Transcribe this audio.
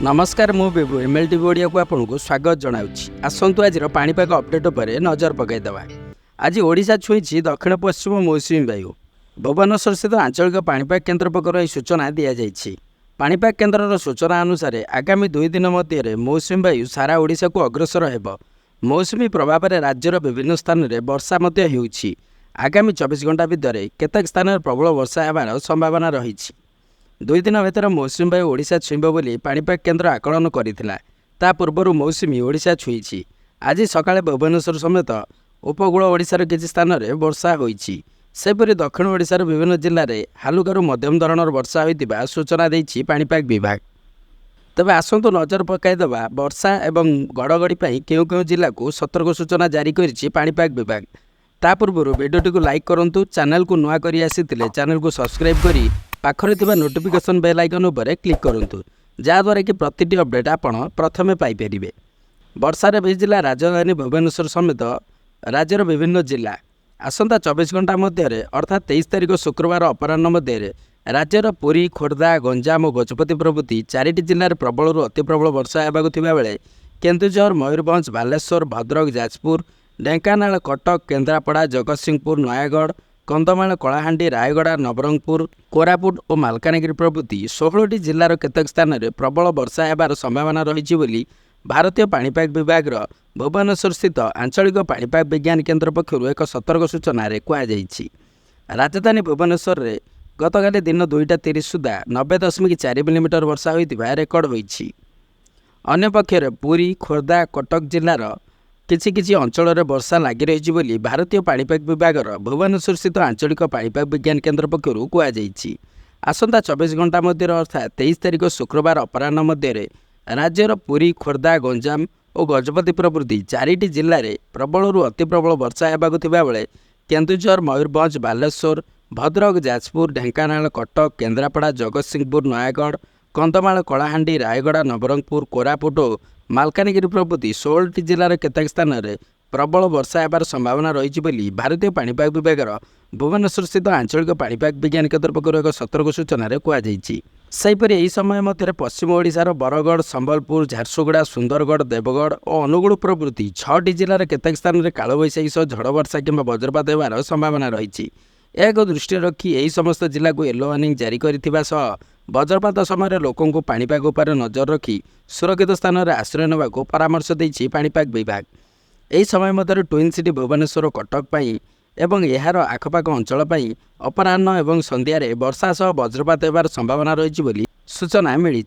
नमस्कार मु बिबु एमएलटीवी ओडिया को आपको स्वागत जनाऊँगी। आसतु आज पाणीपाग अपडेट पर नजर पकईदे। आज ओडिशा छुई दक्षिण पश्चिम मौसुमी वायु। भुवनेश्वर स्थित आंचलिक पाणीपाग केन्द्र पक्षर सूचना दि जाएगी। पाणीपाग केन्द्र सूचना अनुसार आगामी 2 दिन मध्य मौसुमी वायु सारा ओडिशा को अग्रसर हो। मौसुमी प्रभाव में राज्यर विभिन्न स्थान में वर्षा होगी। आगामी 24 घंटा भितर केतेक स्थान में प्रबल वर्षा होबार संभावना रही। 2 दिन भर मौसुमी वायु ओडिशा छुईब बोली पाणीपाग केन्द्र आकलन करता पूर्व मौसुमी ओडिशा छुई। आज सकाळे भुवनेश्वर समेत उपकूल ओडिशार किछि स्थान में वर्षा होईछि। सेपरि दक्षिण ओडिशार विभिन्न जिले में हालुकारू मध्यम धरणर वर्षा होइतिबा सूचना देइछि पाणीपाग विभाग। तबे आसंतु नजर पकाइदबा वर्षा एवं घड़घड़ी केउ केउ जिला को सतर्क सूचना जारी करिछि पाणीपाग विभाग। ता पूर्व वीडियोटी को लाइक करंतु, चैनल को नुआ करी आसीथिले चैनल को सब्सक्राइब करी पाखरे थिबा नोटिफिकेशन बेल आइकन उपर क्लिक करंतु, जहाँद्वारा कि प्रतिटी अपडेट आपण प्रथमे पाइपरिबे। वर्षारे भिजिला राजधानी भुवनेश्वर समेत राज्यर विभिन्न जिला। आसंता 24 घंटा मध्य अर्थात 23 तारिख शुक्रवार अपराह्न मध्य राज्यर पुरी, खोर्धा, गंजाम और गजपति प्रभृति 4टी जिले में प्रबल अति प्रबल वर्षा होगाकू थिबा बेले केन्दुझर, मयूरभंज, बालेश्वर, भद्रक, जाजपुर, ढेंकानाल, कटक, केन्द्रापड़ा, जगतसिंहपुर, नयागढ़, कंधमाल, कलाहांडी, रायगड़ा, नवरंगपुर, कोरापुट और मालकानगिरी प्रभृति 16टी जिलार केतेक स्थान में प्रबल वर्षा होबार संभावना रही बोली भारतीय पाणीपाग विभाग भुवनेश्वर स्थित आंचलिक पाणीपाग विज्ञान केन्द्र पक्षर एक सतर्क सूचना कहुଯାଇଛି। राजधानी भुवनेश्वर में गतकाली दिन 2:30 सुधा 90.4 मिलीमीटर वर्षा होइतिबा रेकर्ड होईछि। अन्यपक्षरे पुरी, खोर्धा, कटक जिलार किछि अंचल में वर्षा लगी रही बोली भारतीय पाणीपाग विभाग भुवनेश्वर स्थित आंचलिक पाणीपाग विज्ञान केन्द्र पक्षर कहुଯାଇଛି। आसंता 24 घंटा मध्य अर्थात 23 तारिख शुक्रवार अपराह्न मध्य राज्यर पुरी, खोर्धा, गंजाम और गजपति प्रभृति 4टी जिले में प्रबल अति प्रबल वर्षा होगाकू थिबा बेले केन्दुझर, मयूरभंज, बालेश्वर, भद्रक, जाजपुर, ढेंकानाल, कटक, केन्द्रापड़ा, जगतसिंहपुर, नयागढ़, कंधमाल, कलाहांडी, रायगड़ा, नवरंगपुर, कोरापुट और मालकानगिरी प्रभृति 16टी जिलार केतेक स्थान में प्रबल वर्षा होबार संभावना रही बोली भारतीय पाणीपाग विभाग भुवनेश्वर स्थित आंचलिक पाणीपाग विज्ञान केन्द्र पक्षर एक सतर्क सूचना कहुଯାଇଛି। सेहीपरि एही समय मध्य पश्चिम ओडिशार बरगढ़, संबलपुर, झारसुगुड़ा, सुंदरगढ़, देवगढ़ और अनुगुल प्रभृति 6टी जिलार केतेक स्थान में कालबैशाखी सह झड़ वर्षा किंबा वज्रपात होबार संभावना रही। एक दृष्टि रखी यही समस्त जिला को येलो वार्निंग जारी करिथिबा सह वज्रपात समय लोकों को पाणीपाग उपर नजर रखी सुरक्षित स्थान में आश्रय नेबाकू परामर्श देइछि पाणीपाग विभाग। एही समय मध्य ट्विन सिटी भुवनेश्वर, कटक पाई एवं यार आखपाख अंचल पाई अपराह्न एवं संध्यारे वर्षा सह वज्रपात होबार संभावना रही बोली सूचना मिली।